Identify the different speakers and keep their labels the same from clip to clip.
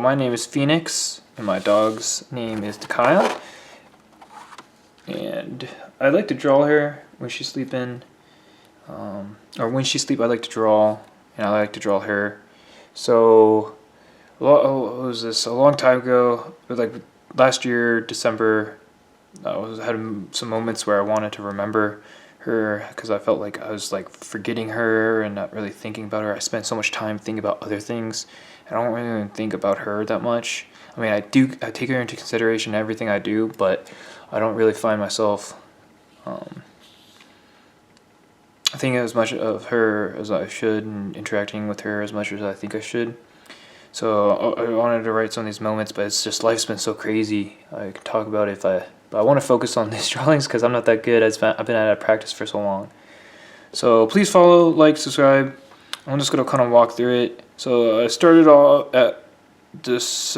Speaker 1: My name is Phoenix, and my dog's name is Dikaia. And I like to draw her when she's sleeping, or when she's asleep. I like to draw, and I like to draw her. So, what was this? A long time ago, it was like last year, December. I had some moments where I wanted to remember her because I felt like I was like forgetting her and not really thinking about her. I spent so much time thinking about other things. I don't really think about her that much. I mean, I take her into consideration in everything I do, but I don't really find myself thinking as much of her as I should and interacting with her as much as I think I should. So I wanted to write some of these moments, but it's just life's been so crazy. I can talk about it but I want to focus on these drawings because I'm not that good. I've been out of practice for so long. So please follow, like, subscribe. I'm just gonna kind of walk through it. So I started all at this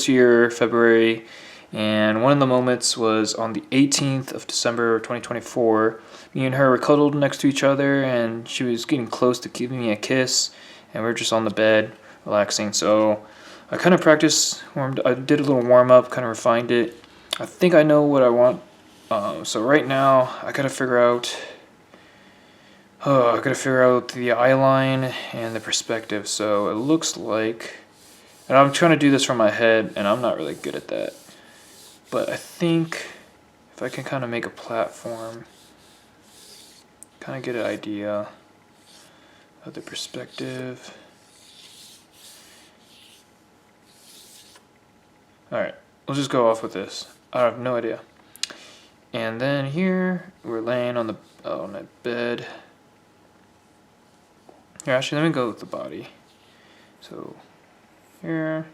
Speaker 1: year, February, and one of the moments was on the 18th of December 2024. Me and her were cuddled next to each other, and she was getting close to giving me a kiss, and we are just on the bed relaxing. So I kind of practiced, I did a little warm up, kind of refined it. I think I know what I want. So right now I gotta figure out the eye line and the perspective. So it looks like, and I'm trying to do this from my head, and I'm not really good at that. But I think if I can kind of make a platform, kind of get an idea of the perspective. Alright, we'll just go off with this. I have no idea. And then here, we're laying on the bed. Here, actually, let me go with the body. So, here.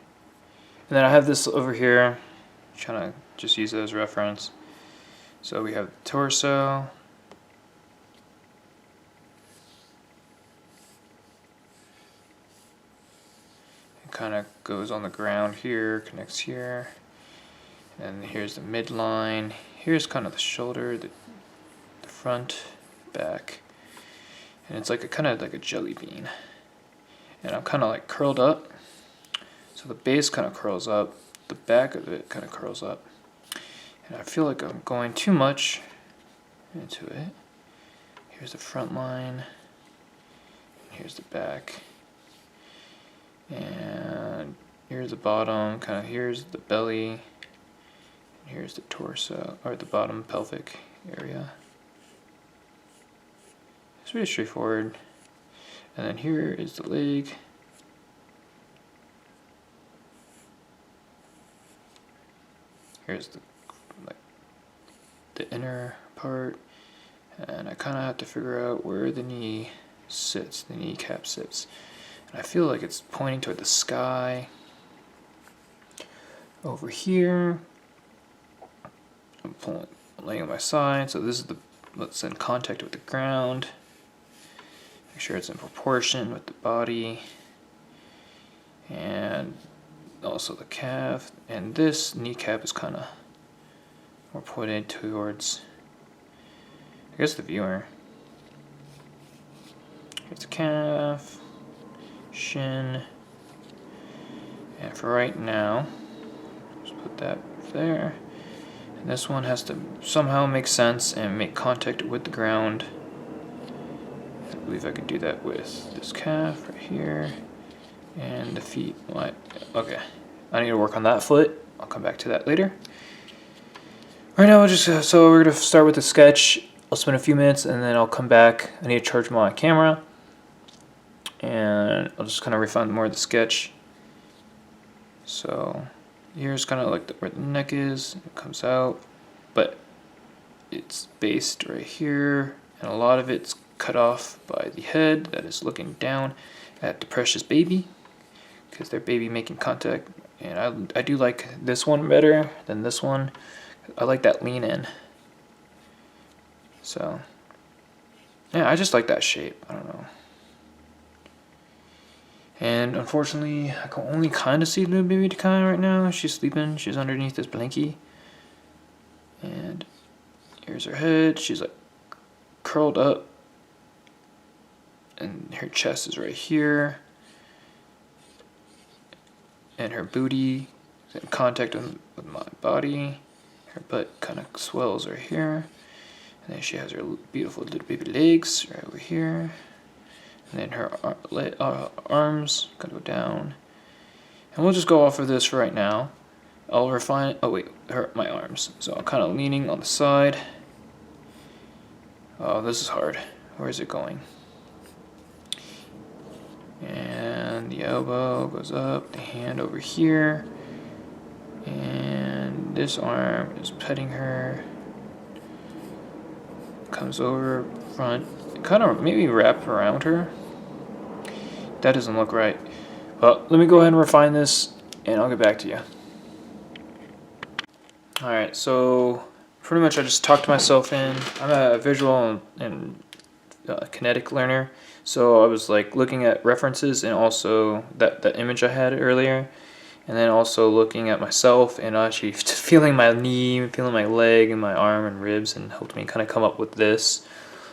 Speaker 1: And then I have this over here. I'm trying to just use it as reference. So we have the torso. It kind of goes on the ground here, connects here. And here's the midline. Here's kind of the shoulder, the front, back. And it's like kind of like a jelly bean. And I'm kind of like curled up. So the base kind of curls up. The back of it kind of curls up. And I feel like I'm going too much into it. Here's the front line. Here's the back. And here's the bottom. Kind of here's the belly. And here's the torso, or the bottom pelvic area. It's pretty straightforward. And then here is the leg. Here's the inner part. And I kind of have to figure out where the knee sits, the kneecap sits. And I feel like it's pointing toward the sky. Over here, I'm laying on my side, so this is what's in contact with the ground. Make sure it's in proportion with the body, and also the calf. And this kneecap is kind of more pointed towards, I guess, the viewer. Here's the calf, shin, and for right now, just put that there. And this one has to somehow make sense and make contact with the ground. I believe I can do that with this calf right here and the feet. Okay, I need to work on that foot. I'll come back to that later. Right now, so we're gonna start with the sketch. I'll spend a few minutes and then I'll come back. I need to charge my camera, and I'll just kind of refine more of the sketch. So here's kind of like where the neck is. It comes out, but it's based right here, and a lot of it's cut off by the head that is looking down at the precious baby, because they're baby making contact. And I do like this one better than this one. I like that lean in. So yeah, I just like that shape. I don't know. And unfortunately, I can only kind of see the baby Dikaia right now. She's sleeping. She's underneath this blankie. And here's her head. She's like curled up. And her chest is right here. and her booty is in contact with my body. Her butt kind of swells right here. And then she has her beautiful little baby legs right over here. And then her arms gonna go down. And we'll just go off of this for right now. I'll refine, oh wait, my arms. So I'm kind of leaning on the side. Oh, this is hard. Where is it going? And the elbow goes up, the hand over here. And this arm is petting her. Comes over front. Kind of maybe wrap around her. That doesn't look right. Well, let me go ahead and refine this and I'll get back to you. Alright, so pretty much I just talked myself in. I'm a visual and kinetic learner, so I was like looking at references and also that image I had earlier, and then also looking at myself and actually feeling my knee, feeling my leg and my arm and ribs, and helped me kind of come up with this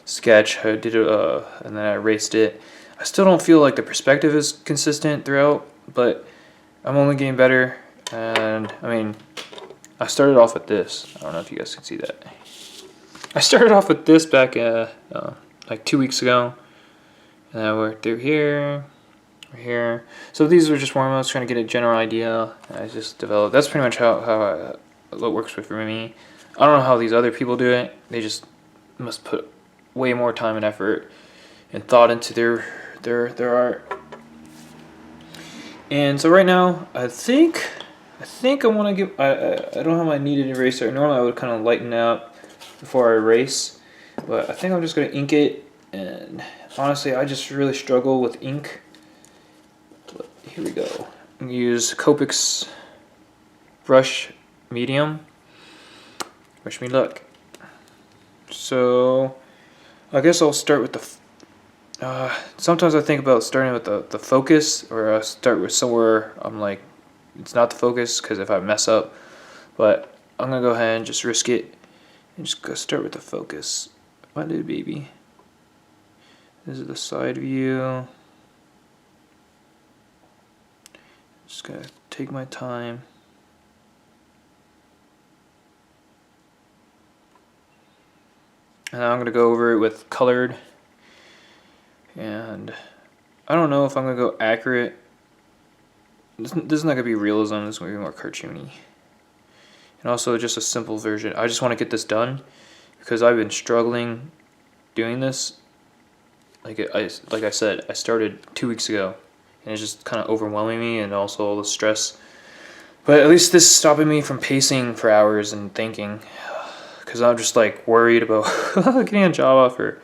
Speaker 1: sketch. I did it, and then I erased it. I still don't feel like the perspective is consistent throughout, but I'm only getting better. And I mean, I started off with this. I don't know if you guys can see that. I started off with this back like 2 weeks ago, and I worked through here, here. So these are just warm-ups, trying to get a general idea. I just developed. That's pretty much how it works for me. I don't know how these other people do it. They just must put way more time and effort and thought into their art. And so right now, I think I want to give. I don't have my kneaded eraser. Normally I would kind of lighten out before I erase, but I think I'm just gonna ink it. And honestly, I just really struggle with ink. But here we go. I'm gonna use Copics brush medium. Wish me luck. So I guess I'll start with the. Sometimes I think about starting with the focus, or start with somewhere I'm like, it's not the focus, because if I mess up, but I'm gonna go ahead and just risk it and just go start with the focus. My little baby. This is the side view. Just gonna take my time. And I'm gonna go over it with colored. And I don't know if I'm gonna go accurate. This is not gonna be realism. This is gonna be more cartoony. And also just a simple version. I just want to get this done because I've been struggling doing this. Like I said, I started 2 weeks ago, and it's just kind of overwhelming me, and also all the stress. But at least this is stopping me from pacing for hours and thinking, because I'm just like worried about getting a job offer.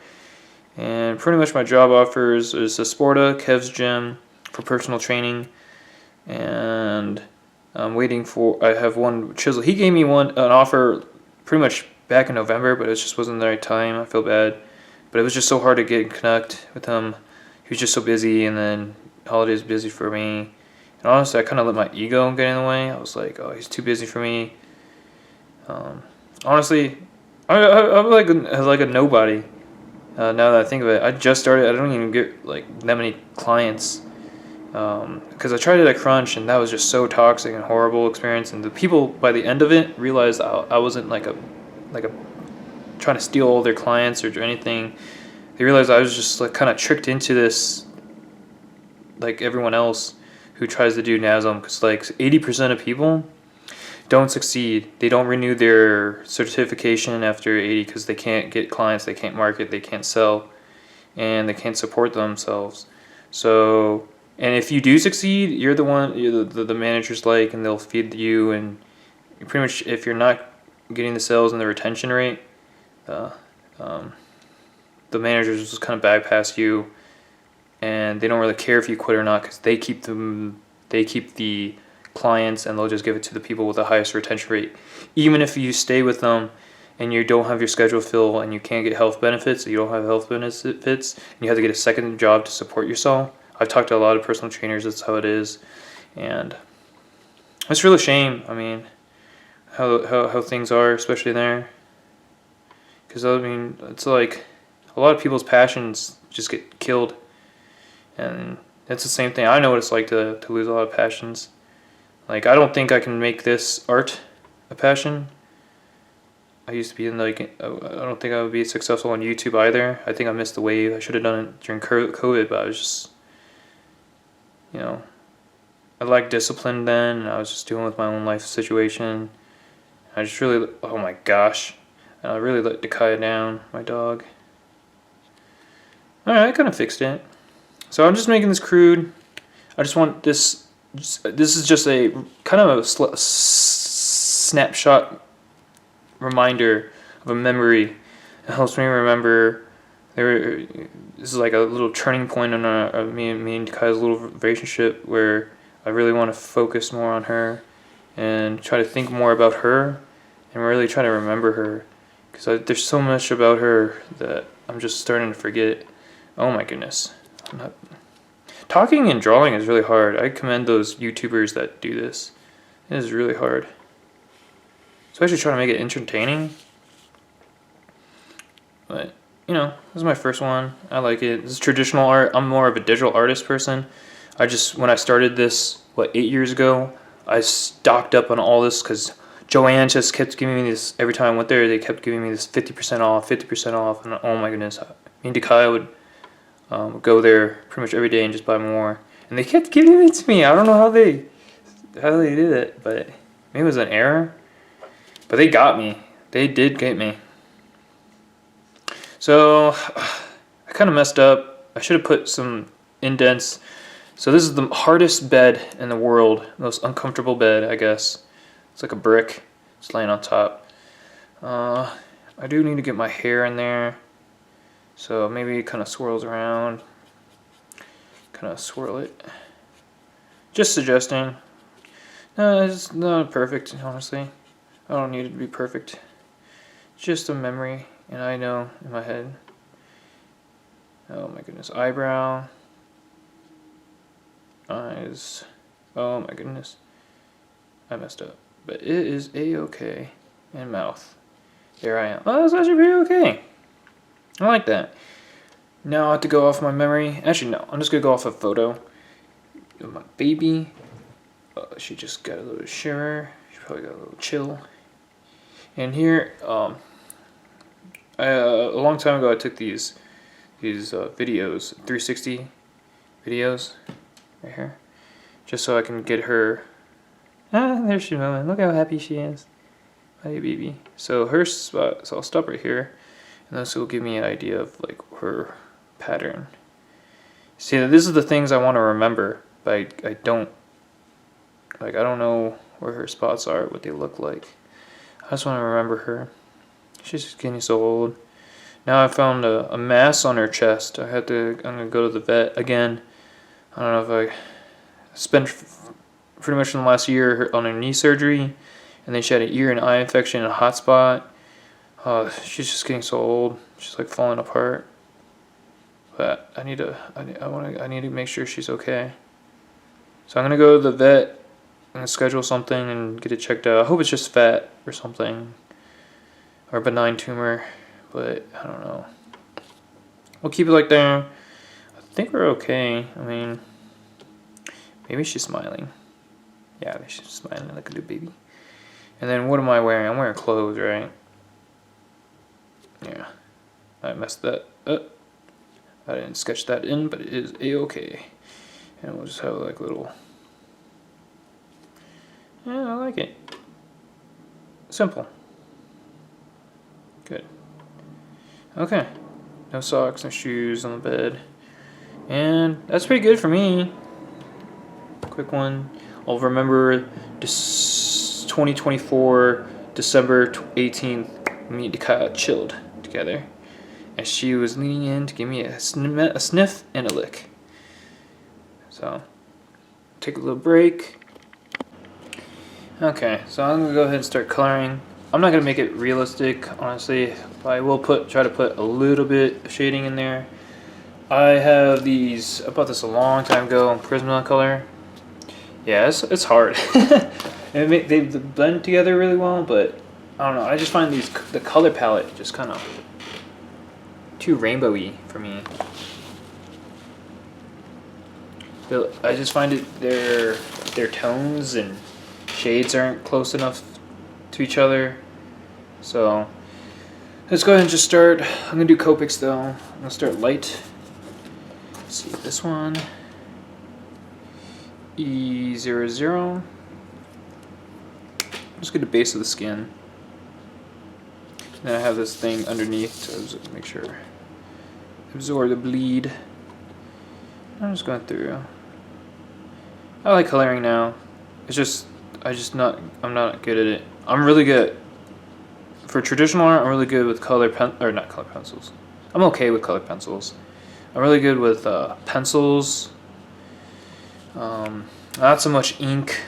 Speaker 1: And pretty much my job offers is a Sporta, Kev's Gym for personal training, and I'm waiting for. I have one Chisel. He gave me an offer pretty much back in November, but it just wasn't the right time. I feel bad, but it was just so hard to get in connect with him. He was just so busy, and then holidays busy for me. And honestly, I kind of let my ego get in the way. I was like, oh, he's too busy for me. Honestly, I'm like a nobody. Now that I think of it, I just started. I don't even get like that many clients because I tried it at Crunch, and that was just so toxic and horrible experience. And the people by the end of it realized I wasn't like a trying to steal all their clients or anything. They realized I was just like kind of tricked into this, like everyone else who tries to do NASM, because like 80% of people don't succeed. They don't renew their certification after 80 because they can't get clients, they can't market, they can't sell, and they can't support themselves. So, and if you do succeed, you're the one the managers like, and they'll feed you. And pretty much, if you're not getting the sales and the retention rate, the managers just kind of bypass you, and they don't really care if you quit or not because they keep the clients, and they'll just give it to the people with the highest retention rate. Even if you stay with them and you don't have your schedule filled and you can't get health benefits, you don't have health benefits, and you have to get a second job to support yourself. I've talked to a lot of personal trainers, that's how it is. And it's really a shame, I mean, how things are, especially there. Because, I mean, it's like a lot of people's passions just get killed. And it's the same thing. I know what it's like to lose a lot of passions. Like, I don't think I can make this art a passion. I used to be in like, I don't think I would be successful on YouTube either. I think I missed the wave. I should have done it during COVID, but I was just, you know, I lacked discipline then, and I was just dealing with my own life situation. I just really, oh my gosh, I really let Dikaia down, my dog. Alright, I kind of fixed it. So I'm just making this crude. I just want this, this is just a kind of a snapshot reminder of a memory. It helps me remember this is like a little turning point in me and Dikaia's little relationship, where I really want to focus more on her and try to think more about her and really try to remember her, because there's so much about her that I'm just starting to forget. Oh my goodness. Talking and drawing is really hard. I commend those YouTubers that do this. It is really hard. Especially trying to make it entertaining. But, you know, this is my first one. I like it. This is traditional art. I'm more of a digital artist person. When I started this, 8 years ago, I stocked up on all this because Joanne just kept giving me this. Every time I went there, they kept giving me this 50% off, 50% off. And oh my goodness. Me and Dikaia would go there pretty much every day and just buy more. And they kept giving it to me. I don't know how they did it, but maybe it was an error. But they got me. They did get me. So I kind of messed up. I should have put some indents. So this is the hardest bed in the world. Most uncomfortable bed, I guess. It's like a brick. It's laying on top. I do need to get my hair in there. So maybe it kind of swirls around. Kind of swirl it. Just suggesting. No, it's not perfect, honestly. I don't need it to be perfect. Just a memory, and I know in my head. Oh my goodness. Eyebrow. Eyes. Oh my goodness. I messed up. But it is a-okay. And mouth. There I am. Oh, that's actually pretty okay. I like that. Now I have to go off my memory. Actually, no. I'm just going to go off a photo of my baby. She just got a little shimmer. She probably got a little chill. And here, a long time ago, I took these videos, 360 videos, right here, just so I can get her. There she's moving. Look how happy she is. Hey, baby. So her spot. So I'll stop right here, and this will give me an idea of like her pattern. See, this is the things I want to remember, but I don't know where her spots are, what they look like. I just want to remember her. She's just getting so old. Now I found a mass on her chest. I'm gonna go to the vet again. I don't know if I spent pretty much in the last year on her knee surgery, and then she had an ear and eye infection in a hot spot. She's just getting so old. She's like falling apart. But I need to make sure she's okay. So I'm gonna go to the vet. I'm going to schedule something and get it checked out. I hope it's just fat or something. Or a benign tumor. But I don't know. We'll keep it like that. I think we're okay. I mean, maybe she's smiling. Yeah, she's smiling like a little baby. And then what am I wearing? I'm wearing clothes, right? Yeah. I messed that up. I didn't sketch that in, but it is a-okay. And we'll just have like little... Yeah, I like it. Simple. Good. Okay. No socks, no shoes on the bed. And that's pretty good for me. Quick one. I'll remember this 2024, December 18th, me and Dikaia chilled together. And she was leaning in to give me a sniff and a lick. So, take a little break. Okay, so I'm gonna go ahead and start coloring. I'm not gonna make it realistic, honestly. But I will try to put a little bit of shading in there. I have these. I bought this a long time ago on Prismacolor. Yeah, it's hard. They blend together really well, but I don't know. I just find the color palette just kind of too rainbowy for me. I just find their tones and shades aren't close enough to each other. So let's go ahead and just start. I'm gonna do Copics though. I'm gonna start light. Let's see this one. E00. Just get the base of the skin. Then I have this thing underneath to make sure absorb the bleed. I'm just going through. I like coloring now. It's just I'm not good at it. I'm really good for traditional art. I'm really good with not color pencils. I'm okay with colored pencils. I'm really good with pencils. Not so much ink.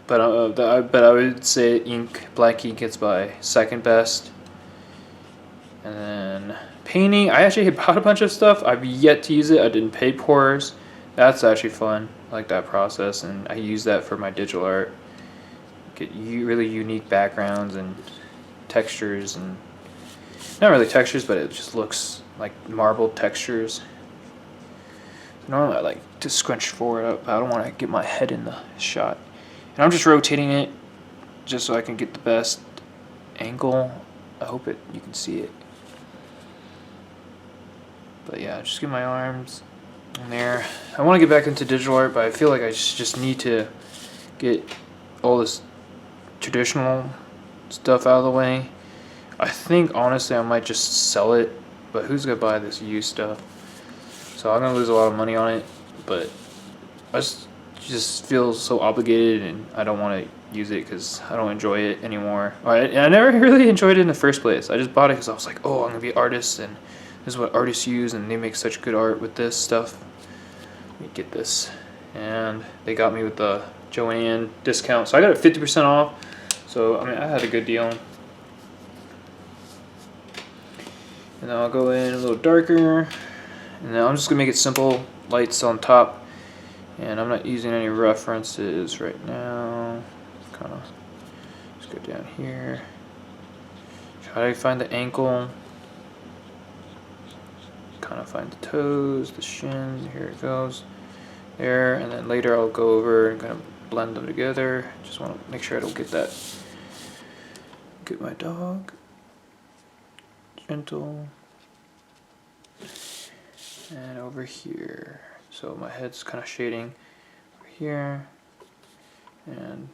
Speaker 1: But I would say black ink gets by second best. And then painting, I actually bought a bunch of stuff. I've yet to use it. I didn't paint pours. That's actually fun. I like that process, and I use that for my digital art. Get really unique backgrounds and textures, and not really textures, but it just looks like marble textures. Normally I like to scrunch forward up. I don't want to get my head in the shot. And I'm just rotating it just so I can get the best angle. I hope you can see it. But yeah, just get my arms in there. I want to get back into digital art, but I feel like I just need to get all this traditional stuff out of the way. I think honestly I might just sell it, but who's gonna buy this used stuff? So I'm gonna lose a lot of money on it, but I just feel so obligated, and I don't want to use it because I don't enjoy it anymore. I never really enjoyed it in the first place. I just bought it because I was like, oh, I'm gonna be an artist, and this is what artists use, and they make such good art with this stuff. Let me get this, and they got me with the Joanne discount, so I got it 50% off. So I mean, I had a good deal. And then I'll go in a little darker, and then I'm just gonna make it simple, lights on top. And I'm not using any references right now. Kind of just go down here. Try to find the ankle. Kind of find the toes, the shin. Here it goes. There, and then later I'll go over and kind of blend them together. Just want to make sure I don't get that. Get my dog. Gentle. And over here. So my head's kind of shading over here, and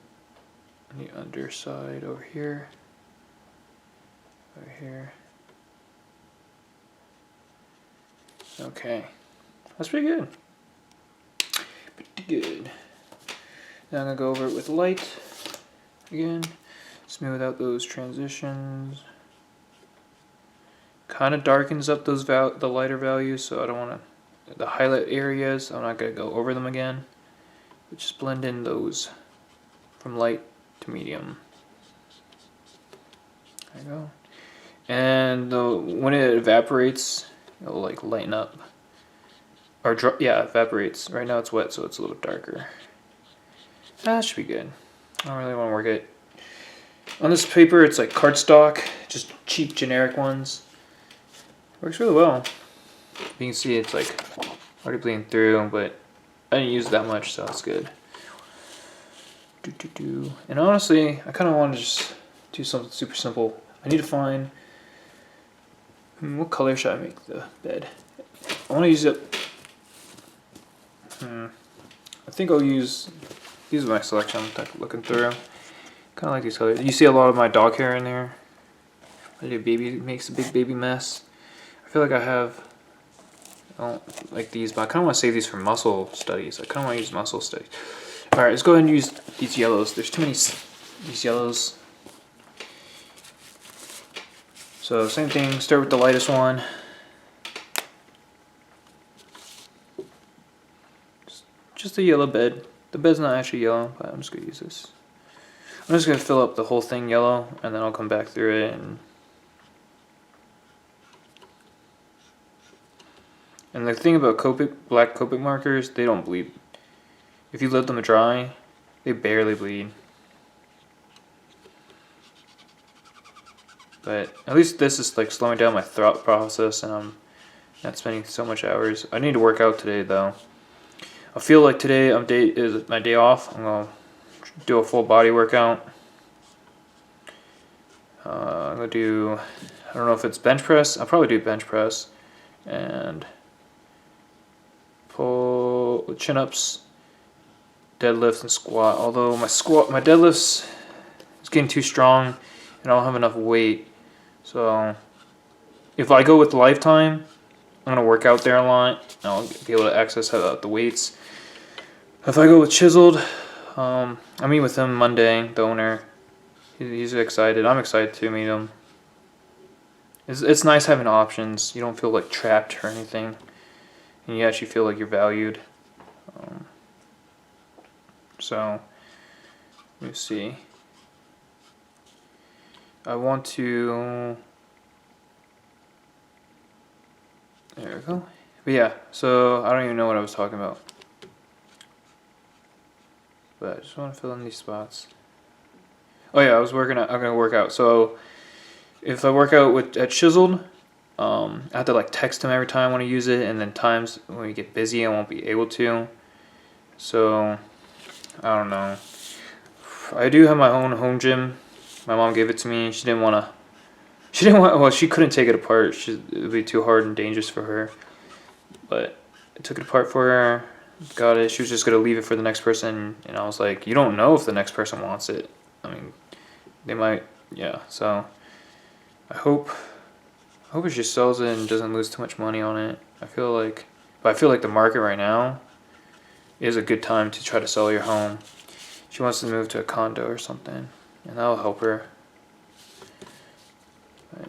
Speaker 1: the underside over here, Okay, that's pretty good. Now I'm gonna go over it with light again, smooth out those transitions. Kind of darkens up those the lighter values, so I don't want to. The highlight areas, I'm not going to go over them again, but just blend in those from light to medium. There you go. And when it evaporates, it'll like lighten up. Or yeah, evaporates. Right now it's wet, so it's a little darker. That should be good. I don't really want to work it. On this paper, it's like cardstock, just cheap generic ones. Works really well. You can see it's like already bleeding through, but I didn't use that much, so it's good. And honestly, I kind of want to just do something super simple. I need to find what color should I make the bed. I want to use it. I think I'll use these are my selection. I'm looking through. Kind of like these colors. You see a lot of my dog hair in there. My baby makes a big baby mess. I feel like I don't like these, but I kind of want to save these for muscle studies. I kind of want to use muscle studies. Alright, let's go ahead and use these yellows. There's too many these yellows. So same thing, start with the lightest one. Just a yellow bed. The bed's not actually yellow, but I'm just going to use this. I'm just going to fill up the whole thing yellow, and then I'll come back through it And the thing about black Copic markers, they don't bleed. If you let them dry, they barely bleed. But at least this is like slowing down my thought process, and I'm not spending so much hours. I need to work out today though. I feel like today is my day off. I'm gonna do a full body workout. I'm gonna do, I don't know if it's bench press. I'll probably do bench press and pull chin ups, deadlifts, and squat. Although my deadlifts is getting too strong, and I don't have enough weight. So if I go with Lifetime, I'm gonna work out there a lot. And I'll be able to access the weights. If I go with Chiseled, I meet with him Monday, the owner. He's excited. I'm excited to meet him. It's nice having options. You don't feel like trapped or anything, and you actually feel like you're valued. So let me see. I want to. There we go. But yeah, so I don't even know what I was talking about. But I just want to fill in these spots. Oh yeah, I'm gonna work out. So if I work out at Chiseled, I have to like text him every time I want to use it, and then times when we get busy, I won't be able to. So I don't know. I do have my own home gym. My mom gave it to me. She didn't want. Well, she couldn't take it apart. It would be too hard and dangerous for her. But I took it apart for her. Got it. She was just gonna leave it for the next person, and I was like, you don't know if the next person wants it. I mean, they might. Yeah. So I hope it just sells it and doesn't lose too much money on it. I feel like the market right now is a good time to try to sell your home. She wants to move to a condo or something, and that'll help her. Right.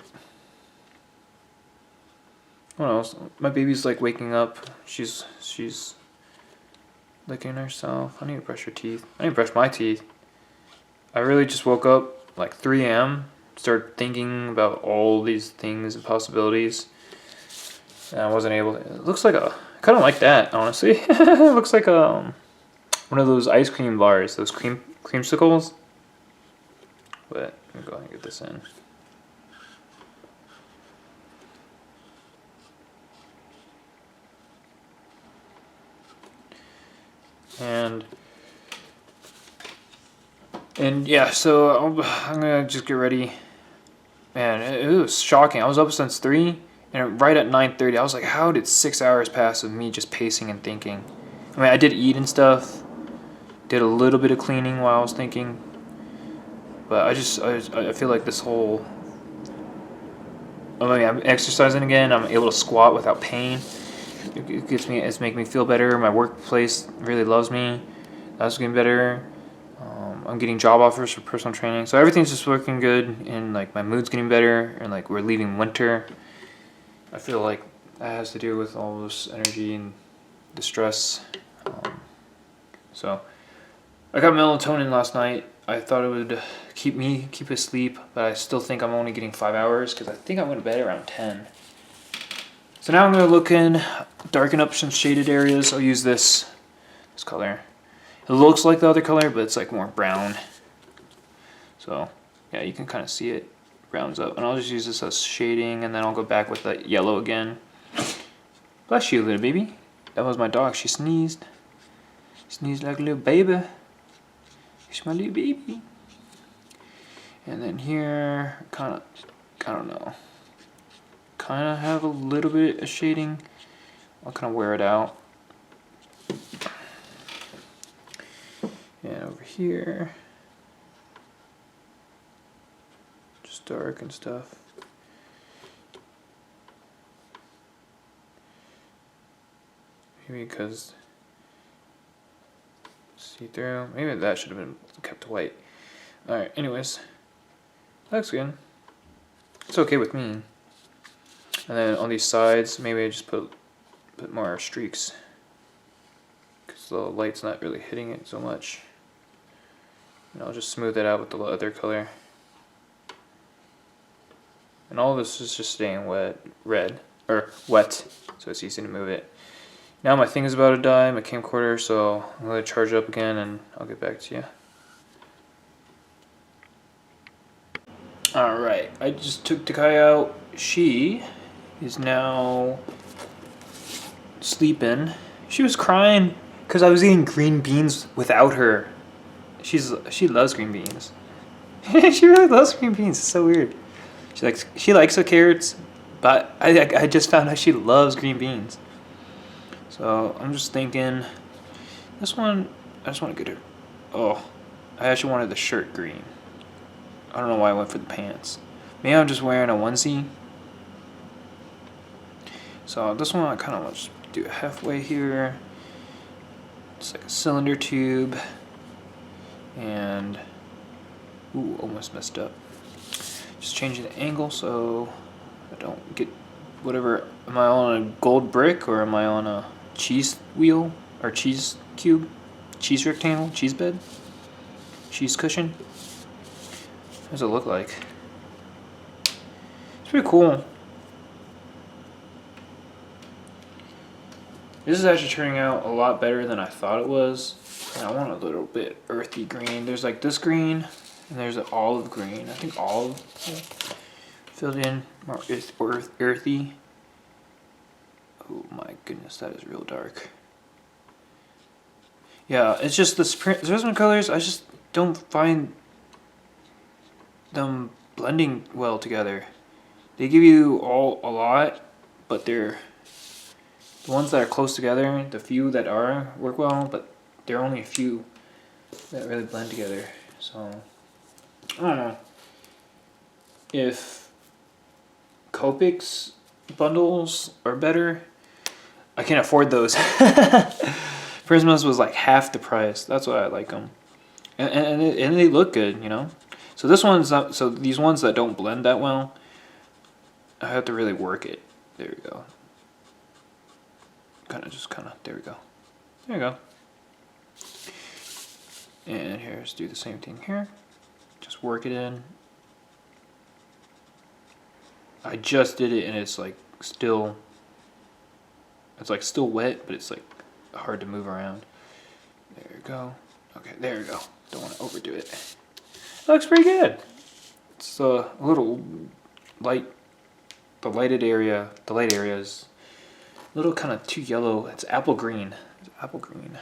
Speaker 1: What else? My baby's like waking up. She's licking herself. I need to brush her teeth. I need to brush my teeth. I really just woke up like 3 a.m. Started thinking about all these things and possibilities, and I wasn't able to. It looks like I kind of like that, honestly. It looks like one of those ice cream bars, those creamsicles. But let me go ahead and get this in. And yeah, so I'm gonna just get ready. Man, it was shocking. I was up since 3, and right at 9:30, I was like, how did 6 hours pass of me just pacing and thinking? I mean, I did eat and stuff, did a little bit of cleaning while I was thinking, but I feel like this whole. I mean, I'm exercising again. I'm able to squat without pain. It's making me feel better. My workplace really loves me. That's getting better. I'm getting job offers for personal training, so everything's just working good, and like my mood's getting better, and like we're leaving winter. I feel like that has to do with all this energy and the stress. So I got melatonin last night. I thought it would keep asleep, but I still think I'm only getting 5 hours because I think I went to bed around 10. So now I'm gonna darken up some shaded areas. I'll use this color. It looks like the other color, but it's like more brown. So yeah, you can kind of see it browns up. And I'll just use this as shading, and then I'll go back with the yellow again. Bless you, little baby. That was my dog. She sneezed. Sneezed like a little baby. She's my little baby. And then here, I don't know. Kind of have a little bit of shading. I'll kind of wear it out. And over here, just dark and stuff. Maybe because see through. Maybe that should have been kept white. All right. Anyways, looks good. It's okay with me. And then on these sides, maybe I just put more streaks because the light's not really hitting it so much. And I'll just smooth it out with the other color. And all this is just staying wet, so it's easy to move it. Now my thing is about to die, my camcorder, so I'm going to charge it up again and I'll get back to you. Alright, I just took Dikaia out. She is now sleeping. She was crying because I was eating green beans without her. She loves green beans. She really loves green beans. It's so weird. She likes the carrots, but I just found out she loves green beans. So I'm just thinking, this one I just want to get her. Oh, I actually wanted the shirt green. I don't know why I went for the pants. Maybe I'm just wearing a onesie. So this one I kind of want to just do halfway here. It's like a cylinder tube. And, ooh, almost messed up. Just changing the angle so I don't get whatever. Am I on a gold brick or am I on a cheese wheel or cheese cube? Cheese rectangle? Cheese bed? Cheese cushion? What does it look like? It's pretty cool. This is actually turning out a lot better than I thought it was. And I want a little bit earthy green. There's like this green, and there's an olive green. I think olive filled in more earthy. Oh my goodness, that is real dark. Yeah, it's just the Prism colors, I just don't find them blending well together. They give you all a lot, but they're the ones that are close together, the few that are work well, but there are only a few that really blend together. So I don't know if Copics bundles are better. I can't afford those. Prismas was like half the price. That's why I like them, and they look good, you know. So this one's not. So these ones that don't blend that well, I have to really work it. There we go. There we go. There we go. And here's do the same thing here. Just work it in. I just did it and it's like still. It's like still wet, but it's like hard to move around. There we go. Okay, there we go. Don't want to overdo it. It looks pretty good. It's a little light. The light area is a little kind of too yellow. It's apple green. It's apple green.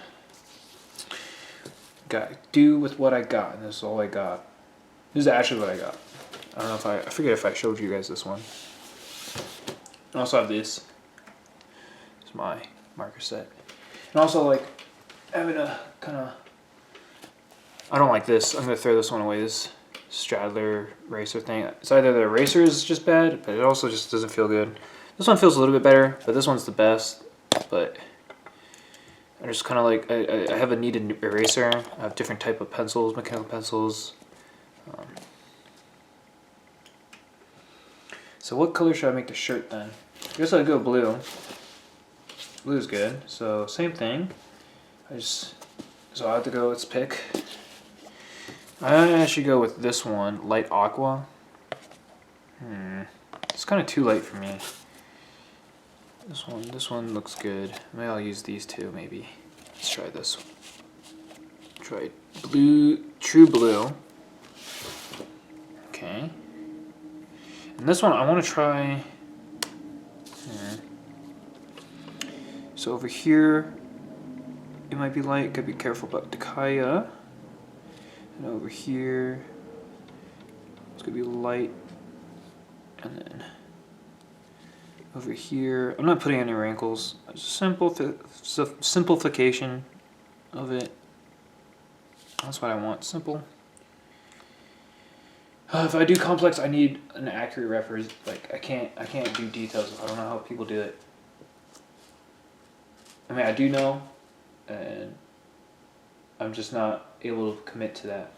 Speaker 1: Gotta do with what I got, and this is all I got. This is actually what I got. I don't know if I forget if I showed you guys this one. I also have this. It's my marker set. And also like having a kind of, I don't like this. I'm gonna throw this one away. This Stradler racer thing. It's either the eraser is just bad, but it also just doesn't feel good. This one feels a little bit better, but this one's the best. But I just kind of like, I have a needed eraser. I have different type of pencils, mechanical pencils. So what color should I make the shirt then? I guess I'd go blue. Blue is good. So same thing. So I have to go, let's pick. I actually go with this one, light aqua. It's kind of too light for me. This one looks good. Maybe I'll use these two, maybe. Let's try this one. Try blue, true blue. Okay. And this one I want to try. So over here, it might be light. Gotta be careful about Dikaia. And over here, it's gonna be light. And then over here, I'm not putting any wrinkles. Just simplification of it. That's what I want. Simple. If I do complex, I need an accurate reference. Like I can't do details. I don't know how people do it. I mean, I do know, and I'm just not able to commit to that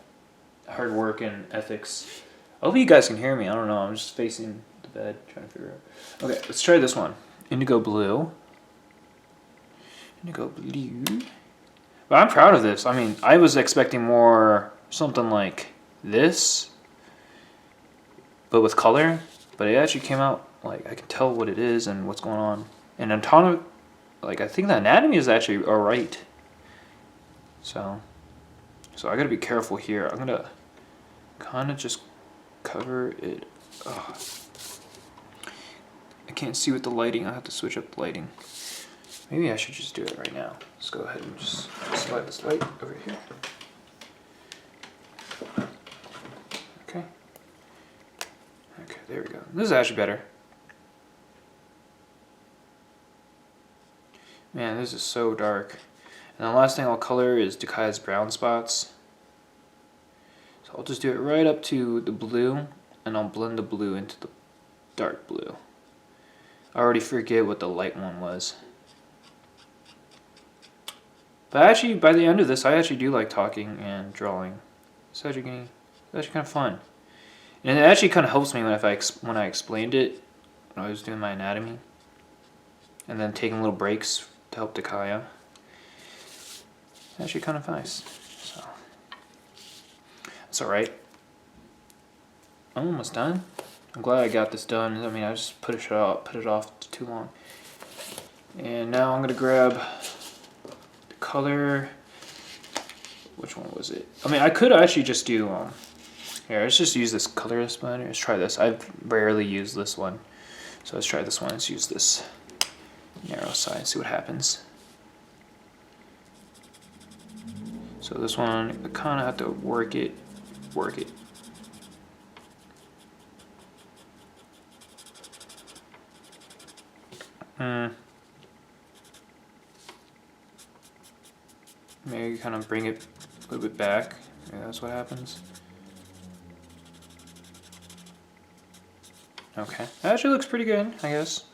Speaker 1: hard work and ethics. I hope you guys can hear me. I don't know. I'm just facing the bed trying to figure out. Okay, let's try this one. Indigo blue. Indigo blue. But I'm proud of this. I mean, I was expecting more something like this, but with color. But it actually came out like I can tell what it is and what's going on. And atomic, like I think the anatomy is actually alright. So I gotta be careful here. I'm gonna kind of just cover it. Ugh. I can't see with the lighting. I have to switch up the lighting. Maybe I should just do it right now. Let's go ahead and just slide this light over here. Okay. Okay, there we go. This is actually better. Man, this is so dark. And the last thing I'll color is Dikaia's brown spots. So I'll just do it right up to the blue, and I'll blend the blue into the dark blue. I already forget what the light one was. But actually, by the end of this, I actually do like talking and drawing. It's actually kind of fun. And it actually kind of helps me when I explained it, when I was doing my anatomy. And then taking little breaks to help Dikaia. Actually kind of nice. So that's alright. I'm almost done. I'm glad I got this done. I mean, I just put it off too long. And now I'm gonna grab the color. Which one was it? I mean, I could actually just do here. Let's just use this colorless blender. Let's try this. I've rarely used this one, so let's try this one. Let's use this narrow side. See what happens. So this one, I kind of have to work it. Maybe kind of bring it a little bit back. Maybe that's what happens. Okay, that actually looks pretty good, I guess.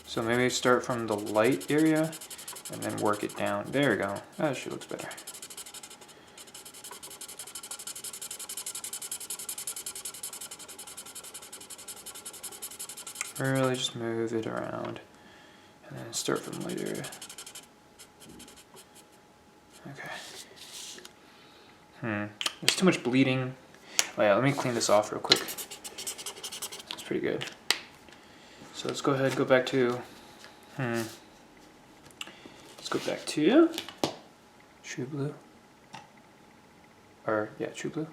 Speaker 1: So maybe start from the light area and then work it down. There we go. That actually looks better. Really just move it around and then start from the light area. Okay. There's too much bleeding. Oh yeah, let me clean this off real quick. It's pretty good. So let's go ahead and go back to, let's go back to True Blue. Or, yeah, True Blue.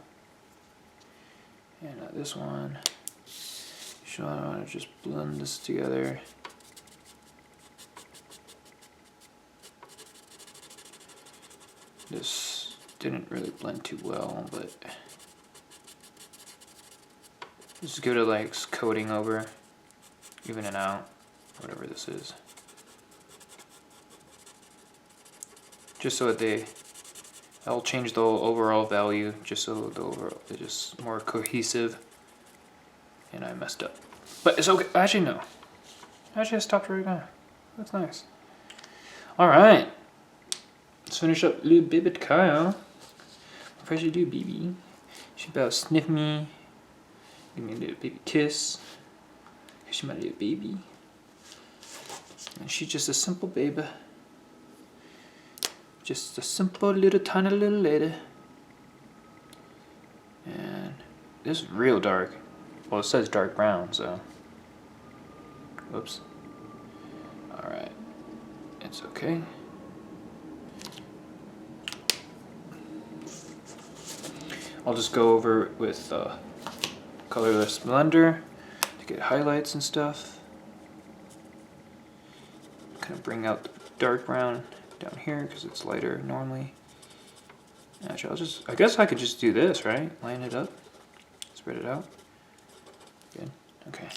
Speaker 1: And this one. So I want to just blend this together. This didn't really blend too well, but this is good at like coating over, even it out, whatever this is. Just so that I'll change the overall value, just so the overall it's just more cohesive. And I messed up, but it's okay. Actually, no. Actually, I stopped right now. That's nice. All right. Let's finish up little baby Dikaia. What first you do, baby? She about to sniff me. Give me a little baby kiss. She's my little baby. And she's just a simple baby. Just a simple little tiny little lady. And this is real dark. Well, it says dark brown, so. Oops. Alright. It's okay. I'll just go over it with colorless blender to get highlights and stuff. Kind of bring out the dark brown down here because it's lighter normally. Actually, I guess I could just do this, right? Line it up, spread it out. Good, okay.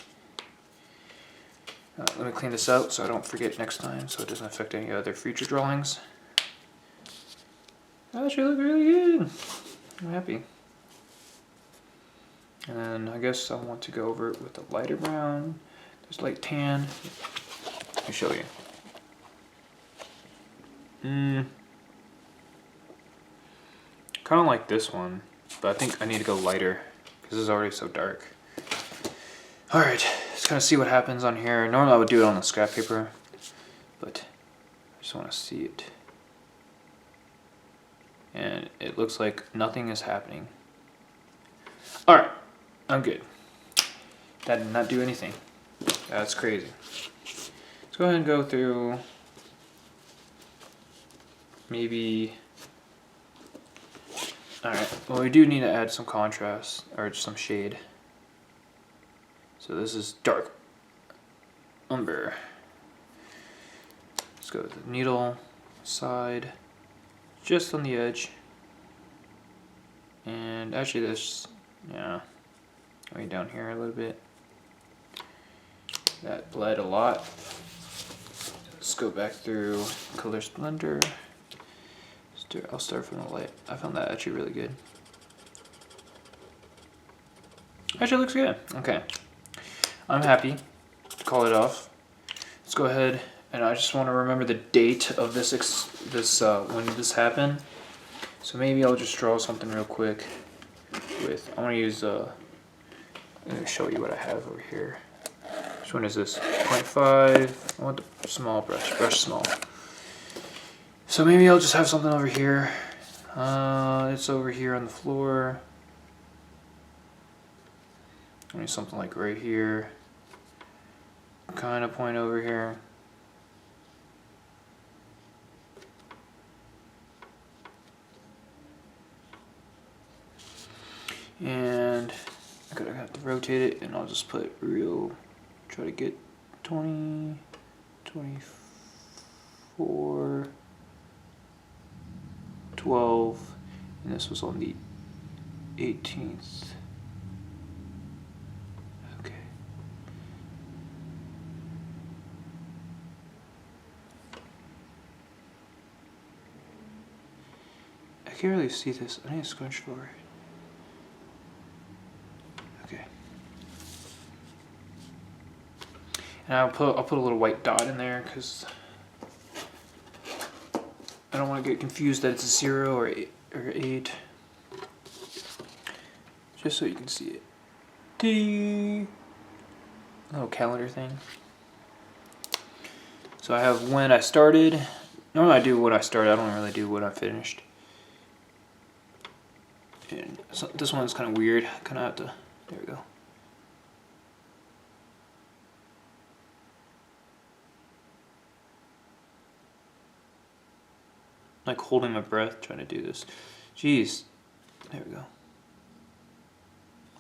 Speaker 1: Let me clean this out so I don't forget next time, so it doesn't affect any other future drawings. That actually look really good. I'm happy. And then I guess I want to go over it with a lighter brown. There's light tan. Let me show you. Kind of like this one, but I think I need to go lighter because this is already so dark. Alright, let's kind of see what happens on here. Normally I would do it on the scrap paper, but I just want to see it. And it looks like nothing is happening. Alright, I'm good. That did not do anything. That's crazy. Let's go ahead and go through maybe. Alright, well, we do need to add some contrast or some shade. So this is dark umber. Let's go with the needle side, just on the edge. And actually this, yeah, way down here a little bit. That bled a lot. Let's go back through Color Splendor. I'll start from the light. I found that actually really good. Actually looks good. Okay. I'm happy to call it off. Let's go ahead, and I just want to remember the date of this when this happened. So maybe I'll just draw something real quick with, I want to use I'm going to show you what I have over here. Which one is this? 0.5. I want the small brush small. So maybe I'll just have something over here. It's over here on the floor. I need something like right here. Kind of point over here. And I have to rotate it, and I'll just put try to get 20, 24, 12, and this was on the 18th. Okay. I can't really see this. I need to scrunch forward. Okay. And I'll put a little white dot in there because I don't want to get confused that it's a 0 or 8. Just so you can see it. The little calendar thing. So I have when I started. Normally I do when I started. I don't really do when I finished. And so this one's kind of weird. Kind of have to. There we go. Like holding my breath trying to do this. Jeez. There we go.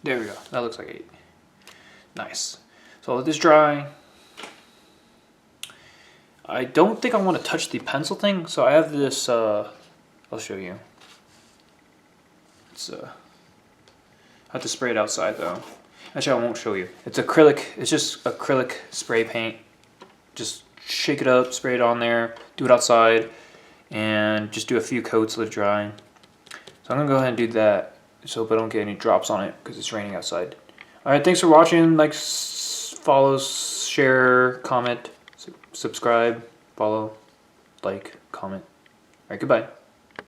Speaker 1: There we go. That looks like 8. Nice. So I'll let this dry. I don't think I want to touch the pencil thing, so I have this, I'll show you. It's, I have to spray it outside though. Actually, I won't show you. It's acrylic, it's just acrylic spray paint. Just shake it up, spray it on there, do it outside, and just do a few coats, let it dry. So I'm gonna go ahead and do that. Just hope I don't get any drops on it because it's raining outside. Alright, thanks for watching. Like, follow, share, comment, subscribe, follow, like, comment. Alright, goodbye.